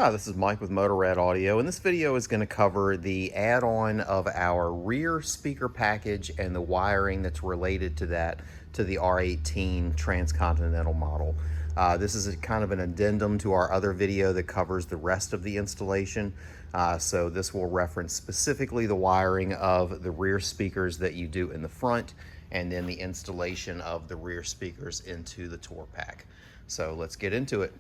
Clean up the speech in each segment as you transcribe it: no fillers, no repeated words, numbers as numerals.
Hi, this is Mike with Motorrad Audio, and this video is going to cover the add-on of our rear speaker package and the wiring that's related to that to the R18 Transcontinental model. This is kind of an addendum to our other video that covers the rest of the installation. So this will reference specifically the wiring of the rear speakers that you do in the front, and then the installation of the rear speakers into the tour pack. So let's get into it.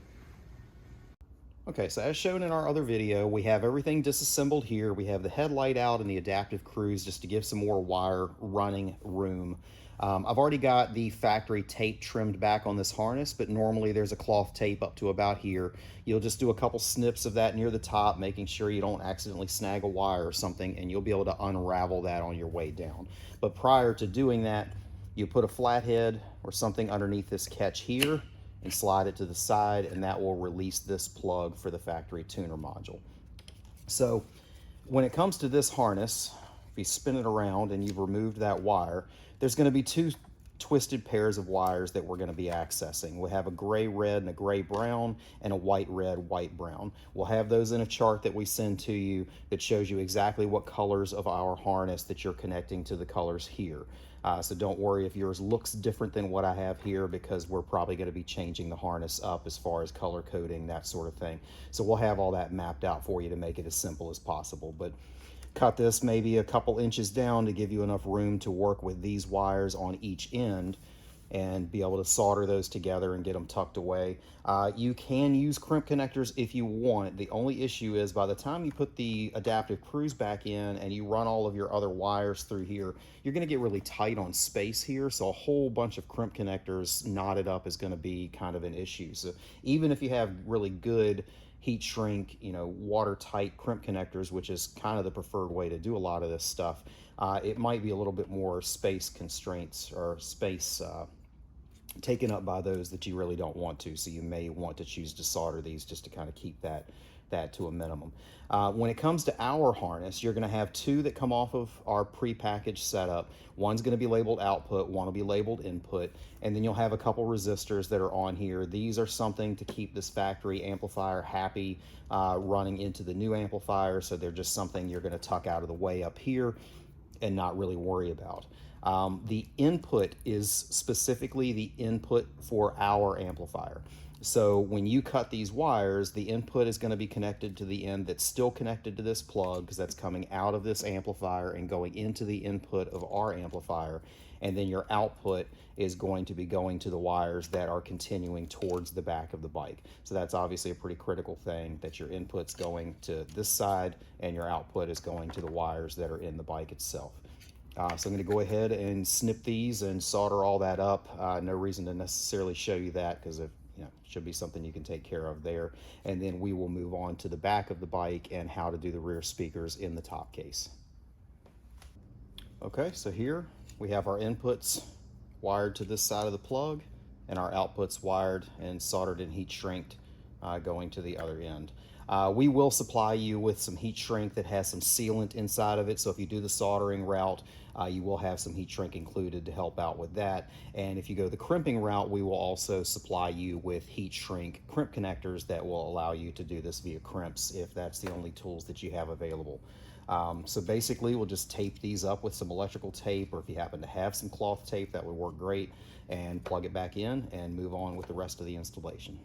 Okay, so as shown in our other video, we have everything disassembled here. We have the headlight out and the adaptive cruise just to give some more wire running room. I've already got the factory tape trimmed back on this harness, but normally there's a cloth tape up to about here. You'll just do a couple snips of that near the top, making sure you don't accidentally snag a wire or something, and you'll be able to unravel that on your way down. But prior to doing that, you put a flathead or something underneath this catch here, and slide it to the side, and that will release this plug for the factory tuner module. So when it comes to this harness, if you spin it around and you've removed that wire, there's going to be two twisted pairs of wires that we're going to be accessing. We'll have a gray red and a gray brown, and a white red, white brown. We'll have those in a chart that we send to you that shows you exactly what colors of our harness that you're connecting to the colors here. So don't worry if yours looks different than what I have here, because we're probably going to be changing the harness up as far as color coding, that sort of thing. So we'll have all that mapped out for you to make it as simple as possible. But cut this maybe a couple inches down to give you enough room to work with these wires on each end and be able to solder those together and get them tucked away. You can use crimp connectors if you want. The only issue is by the time you put the adaptive cruise back in and you run all of your other wires through here, you're going to get really tight on space here. So a whole bunch of crimp connectors knotted up is going to be kind of an issue. So even if you have really good heat shrink, watertight crimp connectors, which is kind of the preferred way to do a lot of this stuff, it might be a little bit more space constraints or space taken up by those that you really don't want to. So you may want to choose to solder these just to kind of keep that to a minimum. When it comes to our harness, you're going to have two that come off of our pre-packaged setup. One's going to be labeled output, one will be labeled input, and then you'll have a couple resistors that are on here. These are something to keep this factory amplifier happy running into the new amplifier, so they're just something you're going to tuck out of the way up here and not really worry about. The input is specifically the input for our amplifier. So when you cut these wires, the input is going to be connected to the end that's still connected to this plug, because that's coming out of this amplifier and going into the input of our amplifier. And then your output is going to be going to the wires that are continuing towards the back of the bike. So that's obviously a pretty critical thing, that your input's going to this side and your output is going to the wires that are in the bike itself. So I'm going to go ahead and snip these and solder all that up. No reason to necessarily show you that, because it should be something you can take care of there. And then we will move on to the back of the bike and how to do the rear speakers in the top case. Okay, so here we have our inputs wired to this side of the plug, and our outputs wired and soldered and heat shrinked going to the other end. We will supply you with some heat shrink that has some sealant inside of it, so if you do the soldering route, you will have some heat shrink included to help out with that. And if you go the crimping route, we will also supply you with heat shrink crimp connectors that will allow you to do this via crimps if that's the only tools that you have available. So basically we'll just tape these up with some electrical tape, or if you happen to have some cloth tape, that would work great, and plug it back in and move on with the rest of the installation.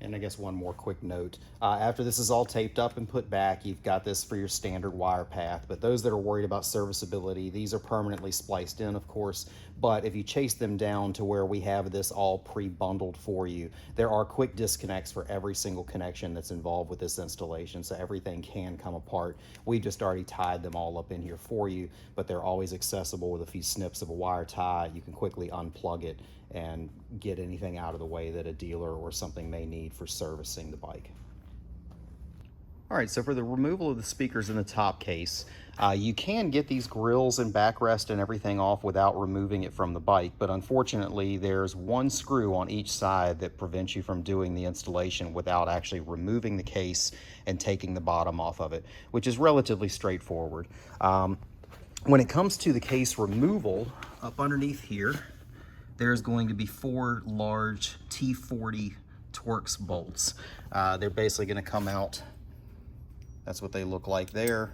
And I guess one more quick note, after this is all taped up and put back, you've got this for your standard wire path. But those that are worried about serviceability, these are permanently spliced in, of course. But if you chase them down to where we have this all pre-bundled for you, there are quick disconnects for every single connection that's involved with this installation, so everything can come apart. We've just already tied them all up in here for you, but they're always accessible with a few snips of a wire tie. You can quickly unplug it and get anything out of the way that a dealer or something may need for servicing the bike. All right, so for the removal of the speakers in the top case, you can get these grills and backrest and everything off without removing it from the bike, but unfortunately there's one screw on each side that prevents you from doing the installation without actually removing the case and taking the bottom off of it, which is relatively straightforward. When it comes to the case removal, up underneath here, there's going to be 4 large T40 Torx bolts. They're basically going to come out. That's what they look like there.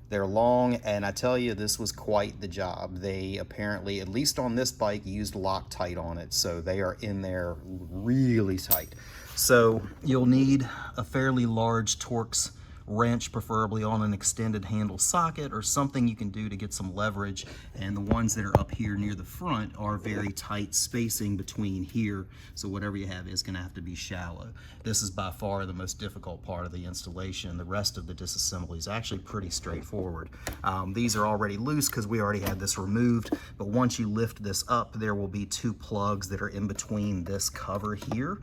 They're long, and I tell you, this was quite the job. They apparently, at least on this bike, used Loctite on it, so they are in there really tight. So you'll need a fairly large Torx wrench, preferably on an extended handle socket or something you can do to get some leverage. And the ones that are up here near the front are very tight spacing between here, so whatever you have is going to have to be shallow. This is by far the most difficult part of the installation. The rest of the disassembly is actually pretty straightforward. These are already loose because we already had this removed, but once you lift this up, there will be two plugs that are in between this cover here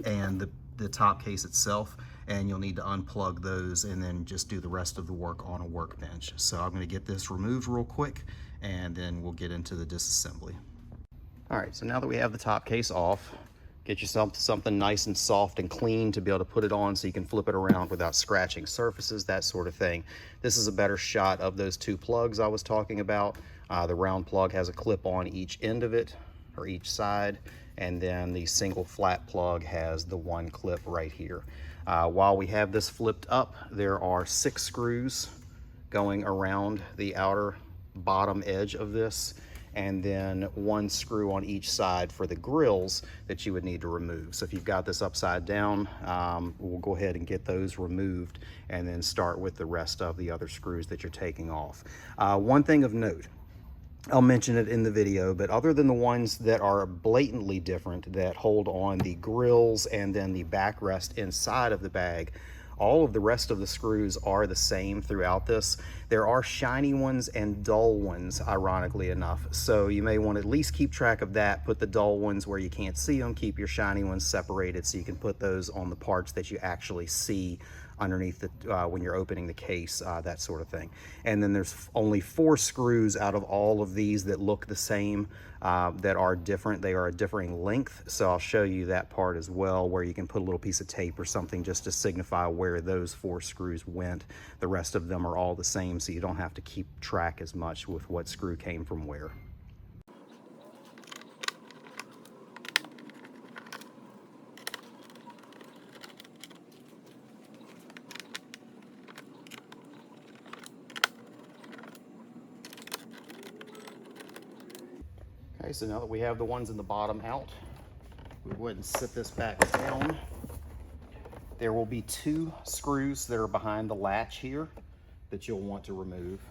and the top case itself, and you'll need to unplug those and then just do the rest of the work on a workbench. So I'm going to get this removed real quick, and then we'll get into the disassembly. All right, so now that we have the top case off, get yourself something nice and soft and clean to be able to put it on so you can flip it around without scratching surfaces, that sort of thing. This is a better shot of those two plugs I was talking about. The round plug has a clip on each end of it, or each side, and then the single flat plug has the one clip right here. While we have this flipped up, there are 6 screws going around the outer bottom edge of this, and then 1 screw on each side for the grills that you would need to remove. So if you've got this upside down, we'll go ahead and get those removed and then start with the rest of the other screws that you're taking off. One thing of note, I'll mention it in the video, but other than the ones that are blatantly different that hold on the grills and then the backrest inside of the bag, all of the rest of the screws are the same throughout this. There are shiny ones and dull ones, ironically enough, so you may want to at least keep track of that. Put the dull ones where you can't see them, keep your shiny ones separated so you can put those on the parts that you actually see underneath the when you're opening the case, that sort of thing. And then there's only 4 screws out of all of these that look the same, that are different. They are a differing length, so I'll show you that part as well, where you can put a little piece of tape or something just to signify where those 4 screws went. The rest of them are all the same, so you don't have to keep track as much with what screw came from where. Okay, so now that we have the ones in the bottom out, we'll go ahead and sit this back down. There will be 2 screws that are behind the latch here that you'll want to remove.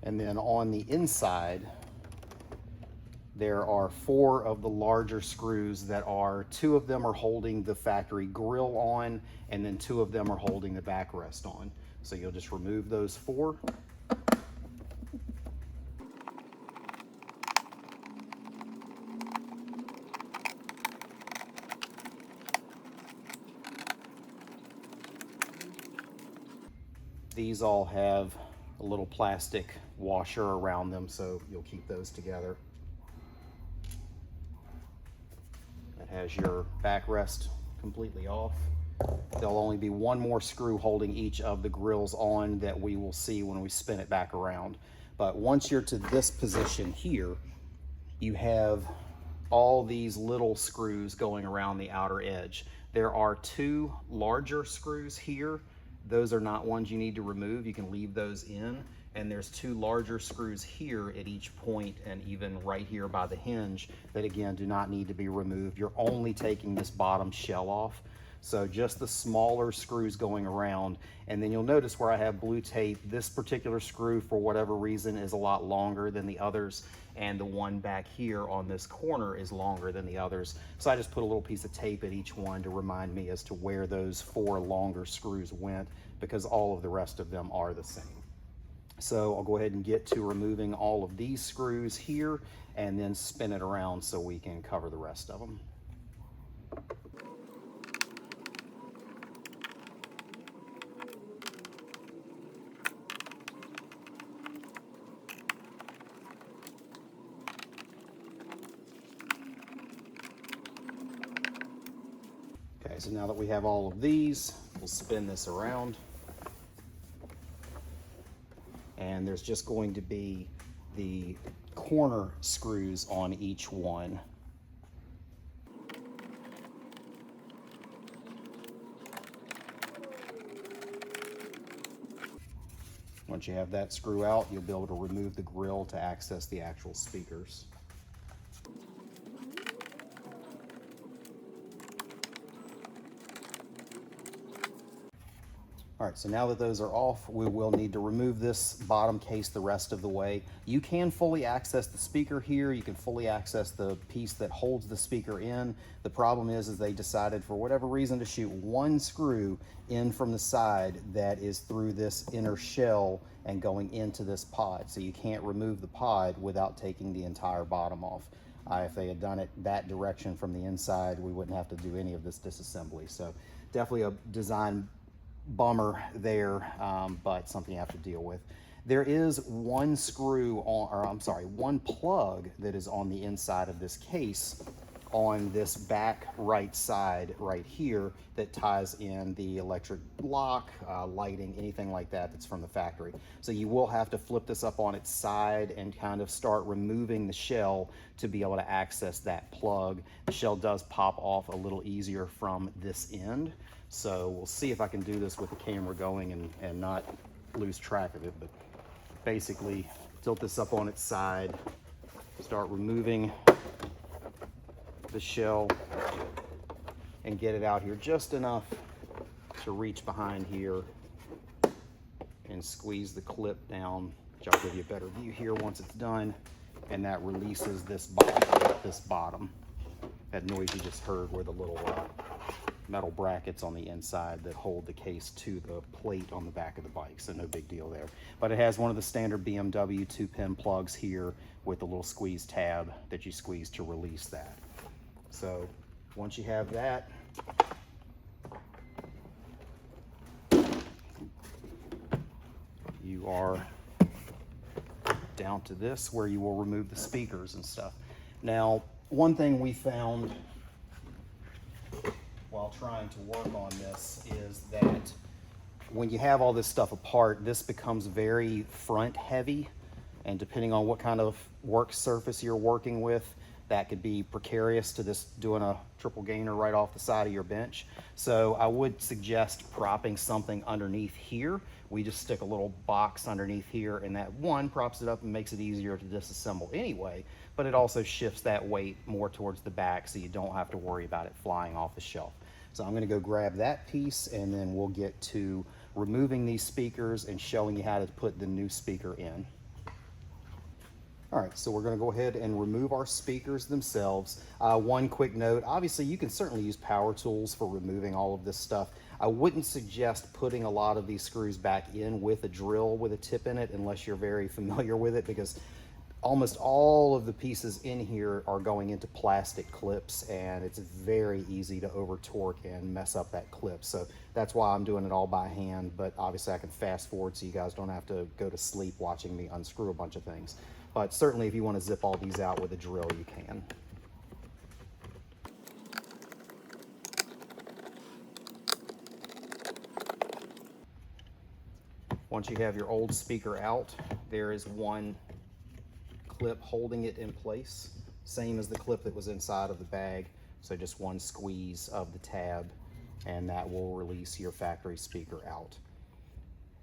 And then on the inside, there are 4 of the larger screws that are, 2 of them are holding the factory grill on, and then 2 of them are holding the backrest on. So you'll just remove those 4. These all have a little plastic washer around them, so you'll keep those together. That has your backrest completely off. There'll only be 1 more screw holding each of the grills on that we will see when we spin it back around. But once you're to this position here, you have all these little screws going around the outer edge. There are 2 larger screws here. Those are not ones you need to remove. You can leave those in. And there's 2 larger screws here at each point, and even right here by the hinge, that again do not need to be removed. You're only taking this bottom shell off. So just the smaller screws going around. And then you'll notice where I have blue tape, this particular screw, for whatever reason, is a lot longer than the others, and the one back here on this corner is longer than the others. So I just put a little piece of tape at each one to remind me as to where those 4 longer screws went, because all of the rest of them are the same. So I'll go ahead and get to removing all of these screws here and then spin it around so we can cover the rest of them. Okay, so now that we have all of these, we'll spin this around. and there's just going to be the corner screws on each one. Once you have that screw out, you'll be able to remove the grill to access the actual speakers. All right, so now that those are off, we will need to remove this bottom case the rest of the way. You can fully access the speaker here. You can fully access the piece that holds the speaker in. The problem is they decided for whatever reason to shoot one screw in from the side that is through this inner shell and going into this pod. So you can't remove the pod without taking the entire bottom off. If they had done it that direction from the inside, we wouldn't have to do any of this disassembly. So definitely a design bummer there, but something you have to deal with. There is one screw on, or I'm sorry, one plug that is on the inside of this case on this back right side right here that ties in the electric lock, lighting, anything like that that's from the factory. So you will have to flip this up on its side and kind of start removing the shell to be able to access that plug. The shell does pop off a little easier from this end. So we'll see if I can do this with the camera going and not lose track of it. But basically, tilt this up on its side, start removing the shell, and get it out here just enough to reach behind here and squeeze the clip down, which I'll give you a better view here once it's done. And that releases this bottom. That noise you just heard were the little metal brackets on the inside that hold the case to the plate on the back of the bike, so no big deal there. But it has one of the standard BMW 2-pin plugs here with a little squeeze tab that you squeeze to release that. So once you have that, you are down to this where you will remove the speakers and stuff. Now, one thing we found while trying to work on this is that when you have all this stuff apart, this becomes very front heavy, and depending on what kind of work surface you're working with, that could be precarious to just doing a triple gainer right off the side of your bench. So I would suggest propping something underneath here. We just stick a little box underneath here, and that one props it up and makes it easier to disassemble anyway, but it also shifts that weight more towards the back so you don't have to worry about it flying off the shelf. So I'm gonna go grab that piece, and then we'll get to removing these speakers and showing you how to put the new speaker in. All right, so we're gonna go ahead and remove our speakers themselves. One quick note, obviously you can certainly use power tools for removing all of this stuff. I wouldn't suggest putting a lot of these screws back in with a drill with a tip in it unless you're very familiar with it, because almost all of the pieces in here are going into plastic clips, and it's very easy to over torque and mess up that clip. So that's why I'm doing it all by hand, but obviously I can fast forward so you guys don't have to go to sleep watching me unscrew a bunch of things. But certainly if you want to zip all these out with a drill, you can. Once you have your old speaker out, there is one clip holding it in place, same as the clip that was inside of the bag. So just one squeeze of the tab, and that will release your factory speaker out.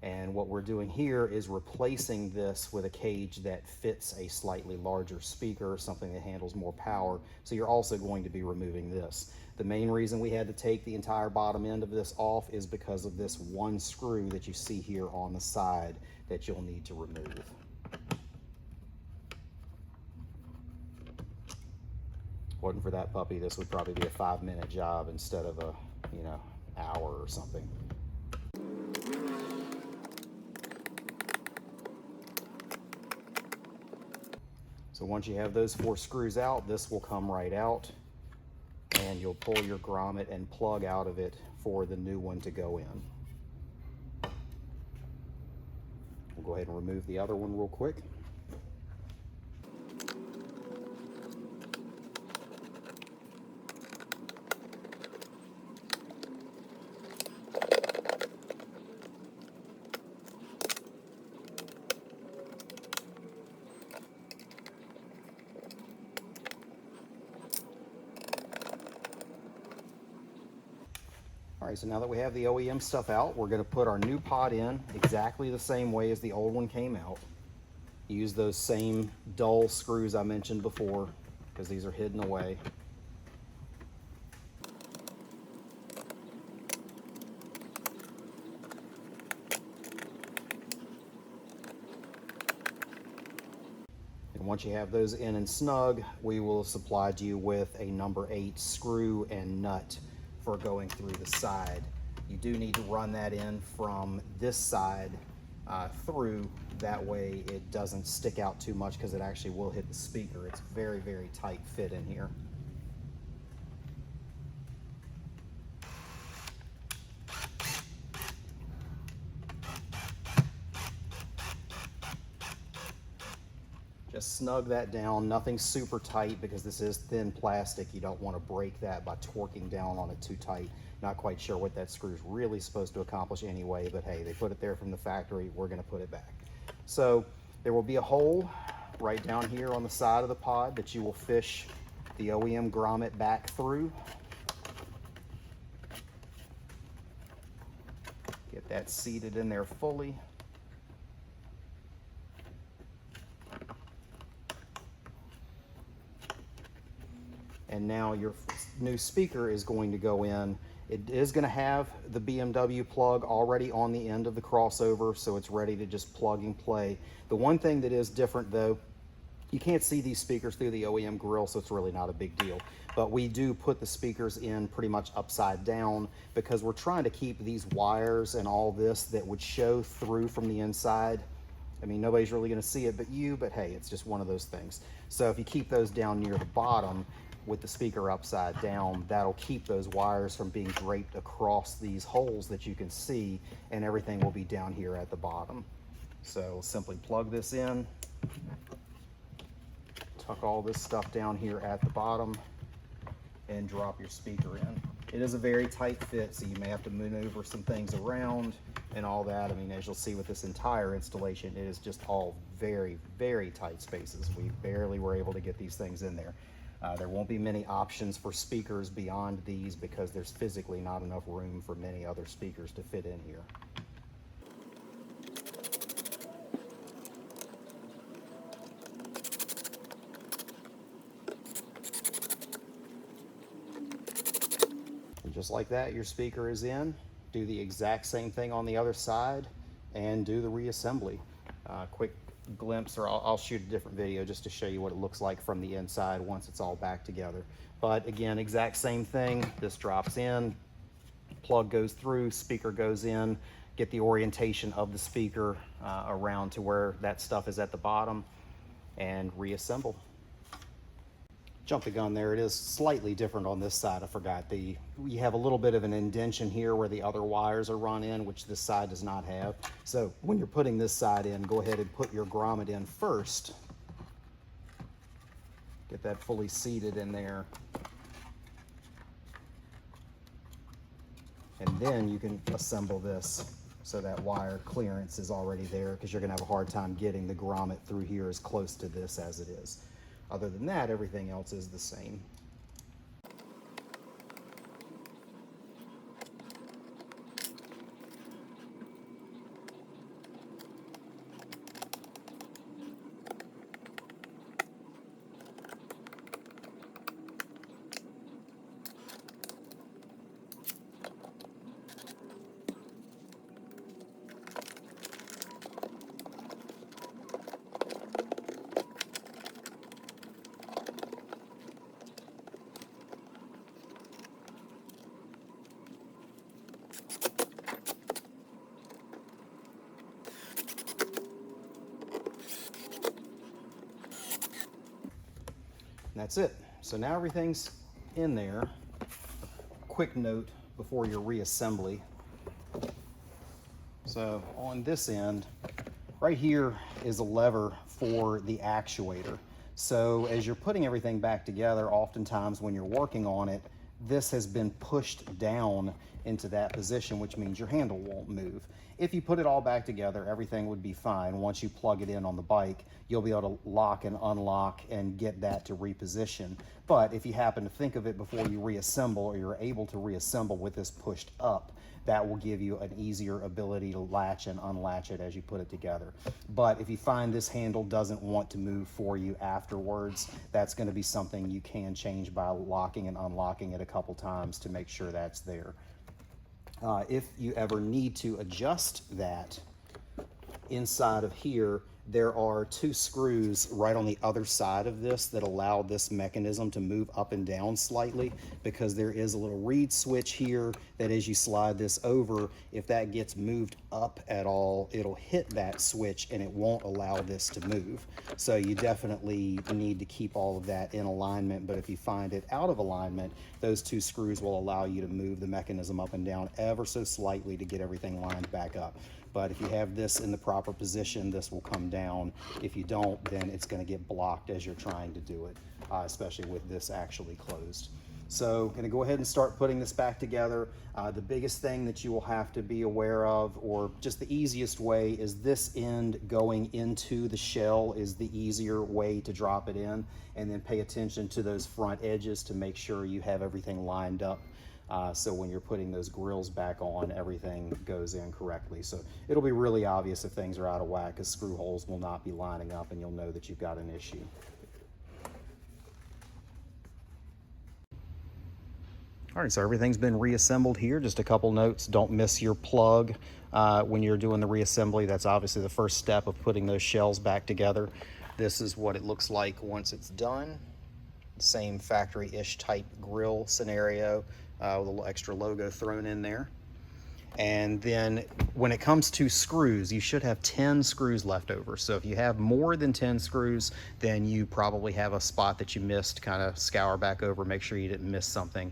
And what we're doing here is replacing this with a cage that fits a slightly larger speaker, something that handles more power. So you're also going to be removing this. The main reason we had to take the entire bottom end of this off is because of this one screw that you see here on the side that you'll need to remove. Wasn't for that puppy, this would probably be a 5-minute job instead of a, hour or something. So once you have those 4 screws out, this will come right out, and you'll pull your grommet and plug out of it for the new one to go in. We'll go ahead and remove the other one real quick. All right, so now that we have the OEM stuff out, we're going to put our new pod in exactly the same way as the old one came out. Use those same dull screws I mentioned before because these are hidden away. And once you have those in and snug, we will have supplied you with a number 8 screw and nut for going through the side. You do need to run that in from this side through, that way it doesn't stick out too much because it actually will hit the speaker. It's very, very tight fit in here. Just snug that down, nothing super tight because this is thin plastic. You don't want to break that by torquing down on it too tight. Not quite sure what that screw is really supposed to accomplish anyway, but hey, they put it there from the factory, we're going to put it back. So there will be a hole right down here on the side of the pod that you will fish the OEM grommet back through. Get that seated in there fully. And now your new speaker is going to go in. It is going to have the BMW plug already on the end of the crossover, so it's ready to just plug and play. The one thing that is different though, you can't see these speakers through the OEM grill, so it's really not a big deal. But we do put the speakers in pretty much upside down because we're trying to keep these wires and all this that would show through from the inside. I mean, nobody's really going to see it but you, but hey, it's just one of those things. So if you keep those down near the bottom with the speaker upside down, that'll keep those wires from being draped across these holes that you can see, and everything will be down here at the bottom. So simply plug this in, tuck all this stuff down here at the bottom, and drop your speaker in. It is a very tight fit, so you may have to maneuver some things around and all that. I mean, as you'll see with this entire installation, it is just all very, very tight spaces. We barely were able to get these things in there. There won't be many options for speakers beyond these because there's physically not enough room for many other speakers to fit in here. And just like that, your speaker is in. Do the exact same thing on the other side and do the reassembly. Quick glimpse, or I'll shoot a different video just to show you what it looks like from the inside once it's all back together. But again, exact same thing. This drops in, plug goes through, speaker goes in, get the orientation of the speaker around to where that stuff is at the bottom, and reassemble. Jump the gun there, it is slightly different on this side. I forgot, you have a little bit of an indentation here where the other wires are run in, which this side does not have. So when you're putting this side in, go ahead and put your grommet in first. Get that fully seated in there. And then you can assemble this so that wire clearance is already there, because you're gonna have a hard time getting the grommet through here as close to this as it is. Other than that, everything else is the same. And that's it. So now everything's in there. Quick note before your reassembly. So on this end, right here is a lever for the actuator. So as you're putting everything back together, oftentimes when you're working on it, this has been pushed down into that position, which means your handle won't move. If you put it all back together, everything would be fine. Once you plug it in on the bike, you'll be able to lock and unlock and get that to reposition. But if you happen to think of it before you reassemble, or you're able to reassemble with this pushed up, that will give you an easier ability to latch and unlatch it as you put it together. But if you find this handle doesn't want to move for you afterwards, that's going to be something you can change by locking and unlocking it a couple times to make sure that's there. If you ever need to adjust that, inside of here, there are 2 screws right on the other side of this that allow this mechanism to move up and down slightly, because there is a little reed switch here that as you slide this over, if that gets moved up at all, it'll hit that switch and it won't allow this to move. So you definitely need to keep all of that in alignment, but if you find it out of alignment, those 2 screws will allow you to move the mechanism up and down ever so slightly to get everything lined back up. But if you have this in the proper position, this will come down. If you don't, then it's going to get blocked as you're trying to do it, especially with this actually closed. So I'm going to go ahead and start putting this back together. The biggest thing that you will have to be aware of, or just the easiest way, is this end going into the shell is the easier way to drop it in, and then pay attention to those front edges to make sure you have everything lined up. So when you're putting those grills back on, everything goes in correctly. So it'll be really obvious if things are out of whack, because screw holes will not be lining up and you'll know that you've got an issue. All right, so everything's been reassembled here. Just a couple notes: don't miss your plug when you're doing the reassembly. That's obviously the first step of putting those shells back together. This is what it looks like once it's done. Same factory-ish type grill scenario, with a little extra logo thrown in there. And then when it comes to screws, you should have 10 screws left over. So if you have more than 10 screws, then you probably have a spot that you missed. Kind of scour back over, make sure you didn't miss something.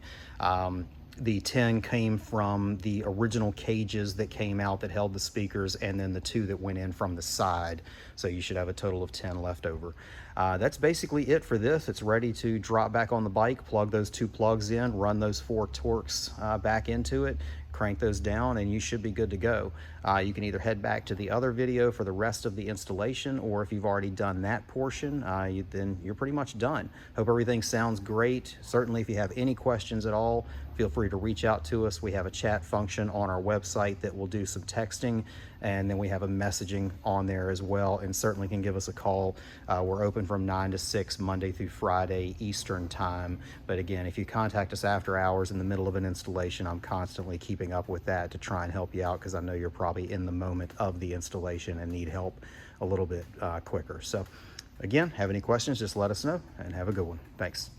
The 10 came from the original cages that came out that held the speakers, and then the 2 that went in from the side. So you should have a total of 10 left over. That's basically it for this. It's ready to drop back on the bike, plug those 2 plugs in, run those 4 Torx back into it, crank those down, and you should be good to go. You can either head back to the other video for the rest of the installation, or if you've already done that portion, then you're pretty much done. Hope everything sounds great. Certainly if you have any questions at all, feel free to reach out to us. We have a chat function on our website that will do some texting, and then we have a messaging on there as well, and certainly can give us a call. We're open from 9 to 6 Monday through Friday Eastern time. But again, if you contact us after hours in the middle of an installation, I'm constantly keeping up with that to try and help you out, because I know you're probably in the moment of the installation and need help a little bit quicker. So again, have any questions, just let us know, and have a good one. Thanks.